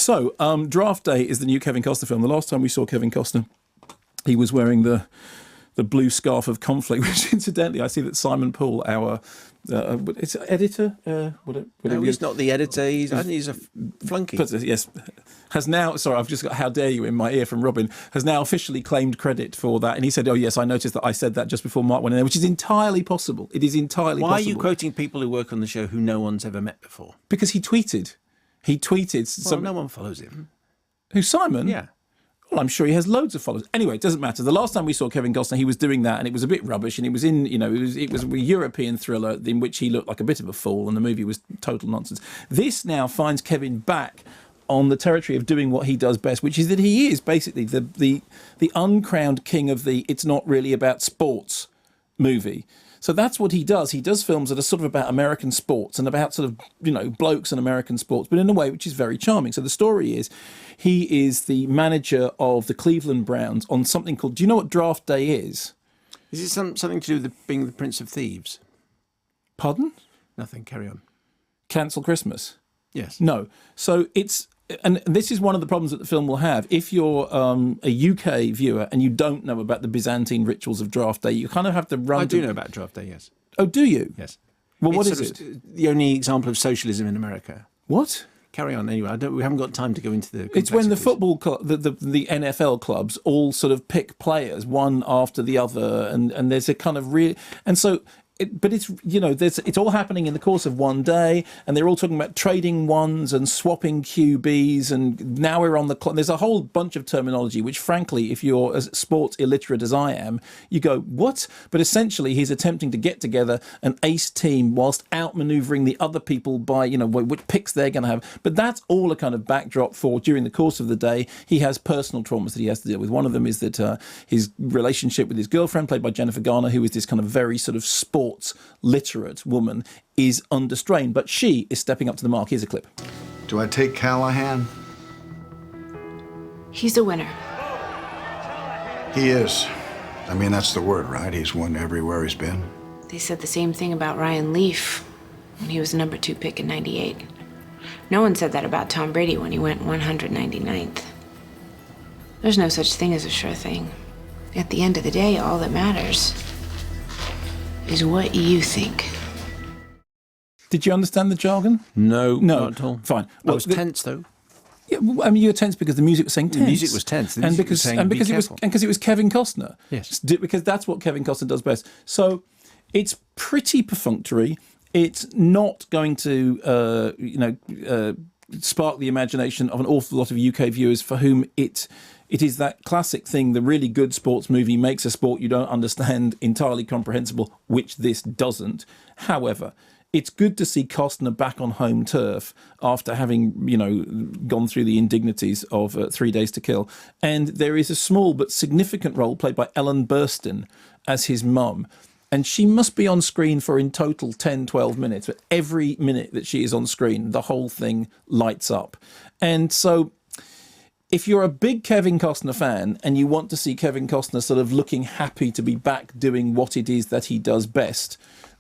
So, Draft Day is the new Kevin Costner film. The last time we saw Kevin Costner, he was wearing the blue scarf of conflict, which incidentally, I see that Simon Poole, our it's editor. No, he's not the editor. I think he's a flunky. But, yes, has now. Sorry, I've just got "How dare you" in my ear from Robin. Has now officially claimed credit for that, and he said, "Oh yes, I noticed that I said that just before Mark went in there," which is entirely possible. It is entirely possible. Why are you quoting people who work on the show who no one's ever met before? Because he tweeted. He tweeted. Well, no one follows him. Who, Simon? Yeah. Well, I'm sure he has loads of followers. Anyway, it doesn't matter. The last time we saw Kevin Costner, he was doing that, and it was a bit rubbish. And it was in, it was a European thriller in which he looked like a bit of a fool, and the movie was total nonsense. This now finds Kevin back on the territory of doing what he does best, which is that he is basically the uncrowned king of the "it's not really about sports" movie. So that's what he does. He does films that are sort of about American sports and about sort of, blokes and American sports, but in a way which is very charming. So the story is, he is the manager of the Cleveland Browns on something called, do you know what Draft Day is? Is it something to do with being the Prince of Thieves? Pardon? Nothing, carry on. Cancel Christmas? Yes. No. So it's, and this is one of the problems that the film will have. If you're a UK viewer and you don't know about the Byzantine rituals of Draft Day, you kind of have to run. I do know about Draft Day, yes. Oh, do you? Yes. Well, what it's is it? The only example of socialism in America. What? Carry on anyway. We haven't got time to go into the. It's when the football the NFL clubs all sort of pick players one after the other, and there's a kind of real, and so. But it's it's all happening in the course of one day, and they're all talking about trading ones and swapping QBs, and now we're on the clock. There's a whole bunch of terminology which, frankly, if you're as sports illiterate as I am, you go, what? But essentially, he's attempting to get together an ace team whilst outmanoeuvring the other people by which picks they're going to have. But that's all a kind of backdrop for during the course of the day. He has personal traumas that he has to deal with. One of them is that his relationship with his girlfriend, played by Jennifer Garner, who is this kind of very sort of sports literate woman, is under strain, but she is stepping up to the mark. Here's a clip. Do I take Callahan? He's a winner. He is. I mean, that's the word, right? He's won everywhere he's been. They said the same thing about Ryan Leaf when he was the number 2 pick in '98. No one said that about Tom Brady when he went 199th. There's no such thing as a sure thing. At the end of the day, all that matters is what you think. Did you understand the jargon? No, not at all. Fine. I was tense though. Yeah, I mean, you were tense because the music was saying tense. The music was tense. And because it was Kevin Costner. Yes. Because that's what Kevin Costner does best. So it's pretty perfunctory. It's not going to, spark the imagination of an awful lot of UK viewers for whom it is that classic thing, the really good sports movie makes a sport you don't understand entirely comprehensible, which this doesn't. However, it's good to see Costner back on home turf after having, gone through the indignities of 3 Days to Kill. And there is a small but significant role played by Ellen Burstyn as his mum. And she must be on screen for in total 10, 12 minutes. But every minute that she is on screen, the whole thing lights up. And so if you're a big Kevin Costner fan and you want to see Kevin Costner sort of looking happy to be back doing what it is that he does best,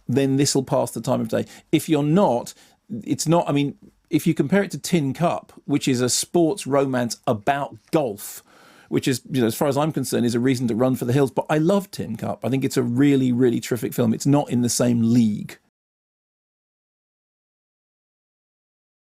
then this will pass the time of day. If you're not, it's not, I mean, if you compare it to Tin Cup, which is a sports romance about golf, which is, as far as I'm concerned, is a reason to run for the hills. But I love Tin Cup. I think it's a really, really terrific film. It's not in the same league.